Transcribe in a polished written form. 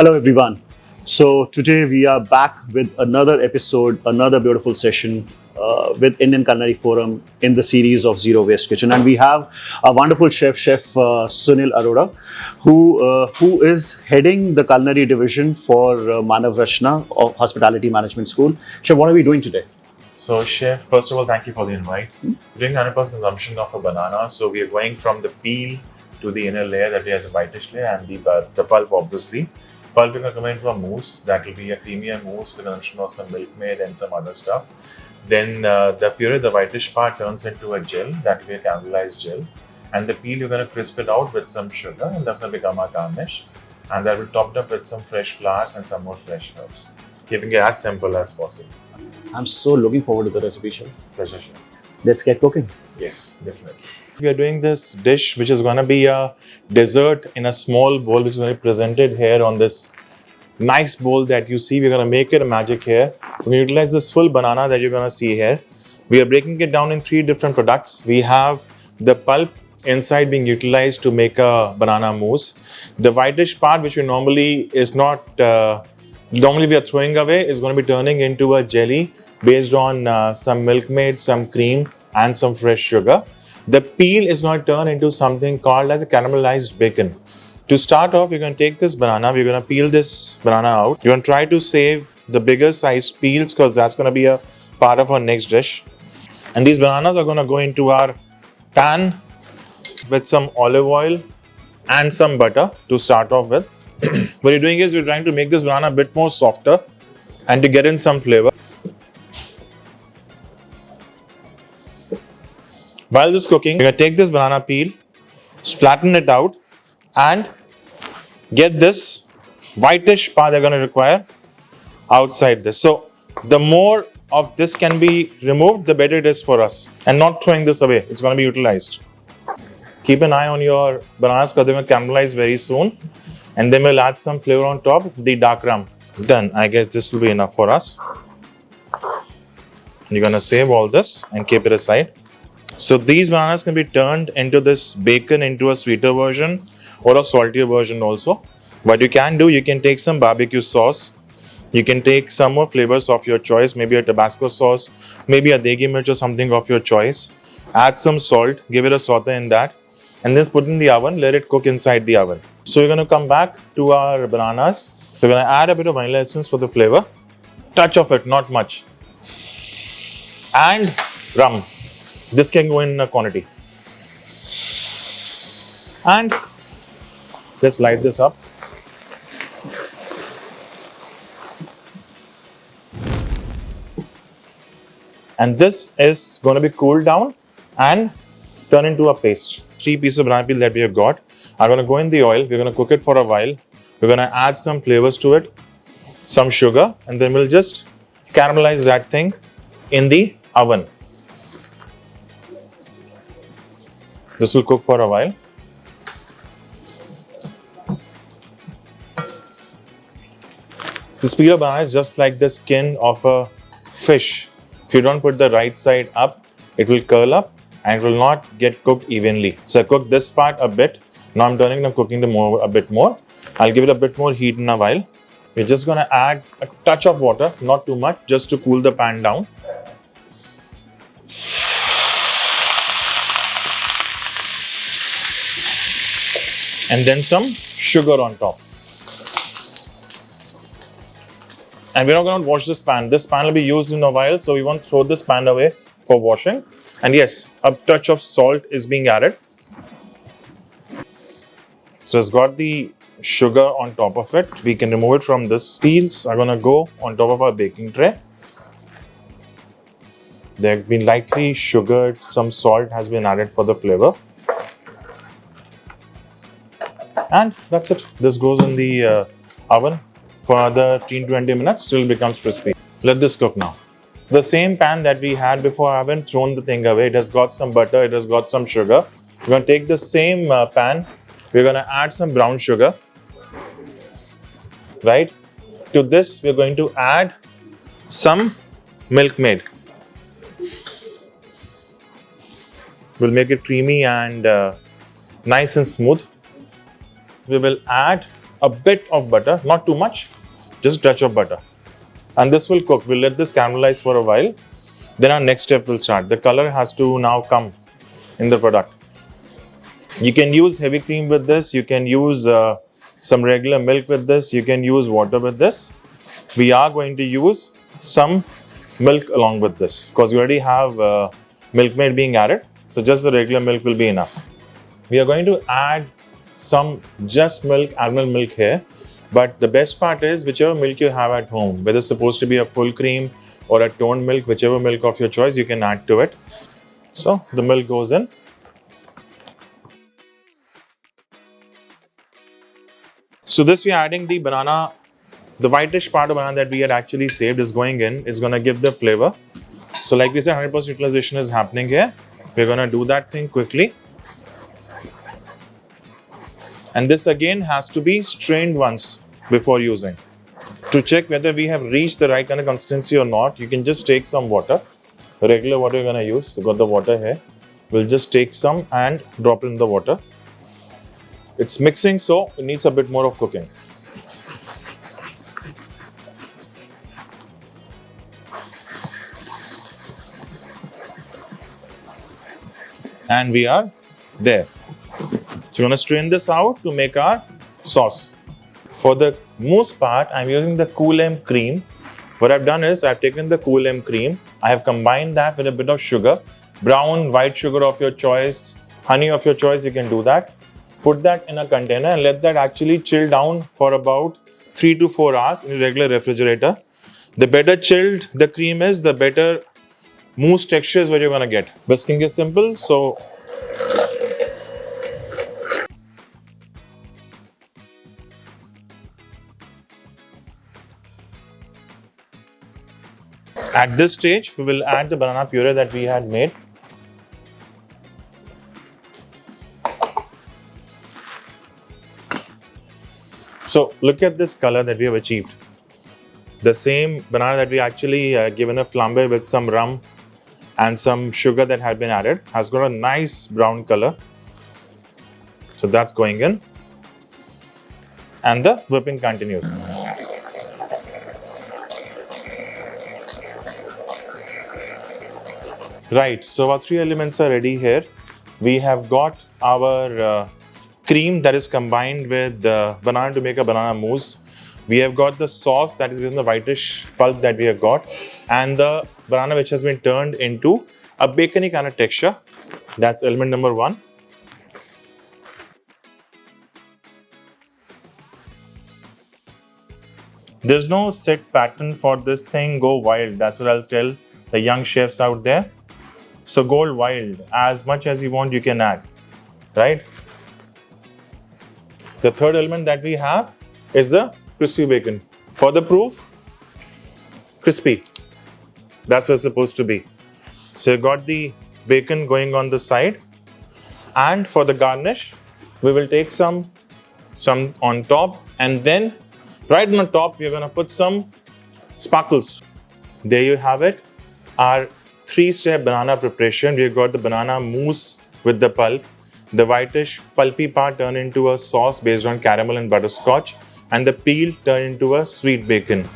Hello everyone. So today we are back with another episode, another beautiful session with Indian Culinary Forum in the series of Zero-Waste Kitchen, and we have a wonderful Chef Sunil Arora, who is heading the culinary division for Manav Rachna of Hospitality Management School. Chef, what are we doing today? So, Chef, first of all, thank you for the invite. We're doing 100% consumption of a banana. So, we are going from the peel to the inner layer that we have the whitish layer and the pulp, obviously. Pulp, we're going to come into a mousse. That will be a creamier mousse with consumption of some milkmaid and some other stuff. Then the puree, the whitish part, turns into a gel. That will be a caramelized gel. And the peel, you're going to crisp it out with some sugar, and that's going to become a garnish. And that will be topped up with some fresh flowers and some more fresh herbs, keeping it as simple as possible. I'm so looking forward to the recipe, Chef. Pleasure, Chef. Let's get cooking. Yes, definitely. We are doing this dish, which is going to be a dessert in a small bowl, which is going to be presented here on this nice bowl that you see. We're going to make it a magic here. We're going to utilize this full banana that you're going to see here. We are breaking it down in 3 different products. We have the pulp inside being utilized to make a banana mousse. The whitish part, which we normally is not normally we are throwing away, is going to be turning into a jelly based on some milkmaid, some cream and some fresh sugar. The peel is going to turn into something called as a caramelized bacon. To start off, you're going to take this banana, we're going to peel this banana out. You're going to try to save the bigger sized peels because that's going to be a part of our next dish. And these bananas are going to go into our pan with some olive oil and some butter to start off with. What you're doing is you're trying to make this banana a bit more softer and to get in some flavor. While this is cooking, you're going to take this banana peel, flatten it out and get this whitish part they're going to require outside this. So the more of this can be removed, the better it is for us, and not throwing this away. It's going to be utilized. Keep an eye on your bananas because they're going to caramelize very soon, and then we'll add some flavor on top, the dark rum. Done. I guess this will be enough for us. You're going to save all this and keep it aside. So these bananas can be turned into this bacon into a sweeter version or a saltier version also. What you can do, you can take some barbecue sauce. You can take some more flavors of your choice, maybe a Tabasco sauce, maybe a degi mirch or something of your choice. Add some salt, give it a saute in that, and then put in the oven, let it cook inside the oven. So we're going to come back to our bananas. So we're going to add a bit of vanilla essence for the flavor. Touch of it, not much. And rum. This can go in a quantity. And let's light this up. And this is going to be cooled down and turn into a paste. 3 pieces of banana peel that we have got are going to go in the oil. We're going to cook it for a while. We're going to add some flavors to it, some sugar, and then we'll just caramelize that thing in the oven. This will cook for a while. This peel of banana is just like the skin of a fish. If you don't put the right side up, it will curl up and it will not get cooked evenly. So I cooked this part a bit. Now I'm turning and cooking a bit more. I'll give it a bit more heat in a while. We're just going to add a touch of water, not too much, just to cool the pan down. And then some sugar on top. And we're not going to wash this pan. This pan will be used in a while, so we won't throw this pan away for washing. And yes, a touch of salt is being added. So it's got the sugar on top of it. We can remove it from this. Peels are going to go on top of our baking tray. They've been lightly sugared. Some salt has been added for the flavor. And that's it. This goes in the oven for another 15-20 minutes till it becomes crispy. Let this cook now. The same pan that we had before, I haven't thrown the thing away. It has got some butter, it has got some sugar. We're going to take the same pan. We're going to add some brown sugar. Right? To this, we're going to add some milkmaid. We'll make it creamy and nice and smooth. We will add a bit of butter, not too much, just a touch of butter. And this will cook. We'll let this caramelize for a while. Then our next step will start. The color has to now come in the product. You can use heavy cream with this. You can use some regular milk with this. You can use water with this. We are going to use some milk along with this because we already have milkmaid being added. So just the regular milk will be enough. We are going to add some just milk, almond milk here. But the best part is whichever milk you have at home, whether it's supposed to be a full cream or a toned milk, whichever milk of your choice, you can add to it. So the milk goes in. So this we are adding the banana, the whitish part of banana that we had actually saved is going in. It's going to give the flavor. So like we said, 100% utilization is happening here. We're going to do that thing quickly. And this again has to be strained once before using. To check whether we have reached the right kind of consistency or not, you can just take some water. Regular water you're going to use. We've got the water here. We'll just take some and drop it in the water. It's mixing, so it needs a bit more of cooking. And we are there. So we're going to strain this out to make our sauce. For the mousse part, I'm using the Cool M cream. What I've done is I've taken the Cool M cream. I have combined that with a bit of sugar. Brown, white sugar of your choice, honey of your choice, you can do that. Put that in a container and let that actually chill down for about 3 to 4 hours in a regular refrigerator. The better chilled the cream is, the better mousse texture is what you're going to get. Whisking is simple, so at this stage, we will add the banana puree that we had made. So look at this color that we have achieved. The same banana that we actually given a flambe with some rum and some sugar that had been added has got a nice brown color. So that's going in. And the whipping continues. Right, so our 3 elements are ready here. We have got our cream that is combined with banana to make a banana mousse. We have got the sauce that is within the whitish pulp that we have got, and the banana which has been turned into a bacony kind of texture. That's element number 1. There's no set pattern for this thing. Go wild. That's what I'll tell the young chefs out there. So go wild. As much as you want, you can add, right? The third element that we have is the crispy bacon. For the proof, crispy. That's what it's supposed to be. So you got the bacon going on the side. And for the garnish, we will take some on top, and then right on the top, we're going to put some sparkles. There you have it. Our 3-step banana preparation. We've got the banana mousse with the pulp. The whitish pulpy part turned into a sauce based on caramel and butterscotch. And the peel turned into a sweet bacon.